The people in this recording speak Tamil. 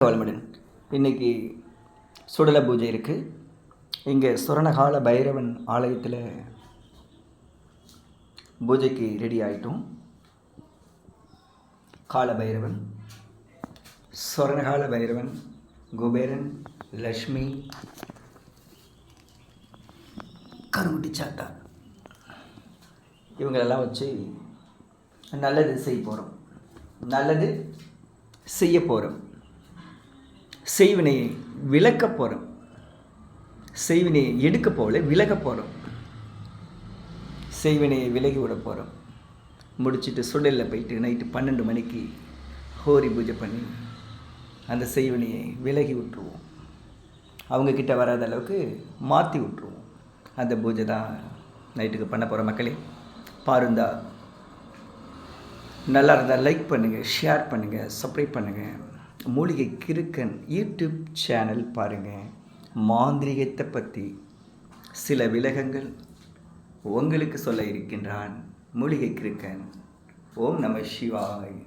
வளமுடன். இன்னைக்கு சுடல பூஜை இருக்குது. இங்கே சுரணகால பைரவன் ஆலயத்தில் பூஜைக்கு ரெடி ஆகிட்டோம். கால பைரவன், சுரணகால பைரவன், குபேரன், லக்ஷ்மி, கருங்குட்டி சாத்தா இவங்களெல்லாம் வச்சு நல்லது செய்ய போகிறோம். நல்லது செய்ய போகிறோம். செய்வினையை விளக்க போகிறோம். செய்வினையை எடுக்க போகல, விலக போகிறோம். செய்வினையை விலகி விட போகிறோம். முடிச்சுட்டு சுடலில் போயிட்டு நைட்டு 12 மணிக்கு ஹோரி பூஜை பண்ணி அந்த செய்வினையை விலகி விட்டுருவோம். அவங்கக்கிட்ட வராத அளவுக்கு மாற்றி விட்டுருவோம். அந்த பூஜை தான் நைட்டுக்கு பண்ண போகிற மக்களே. பாருந்தா நல்லா இருந்தால் லைக் பண்ணுங்கள், ஷேர் பண்ணுங்கள், சப்ஸ்கிரைப் பண்ணுங்கள். மூலிகை கிறுக்கன் யூடியூப் சேனல் பாருங்கள். மாந்திரிகத்தை பற்றி சில விலகங்கள் உங்களுக்கு சொல்ல இருக்கின்றான் மூலிகை கிறுக்கன். ஓம் நம சிவாய்.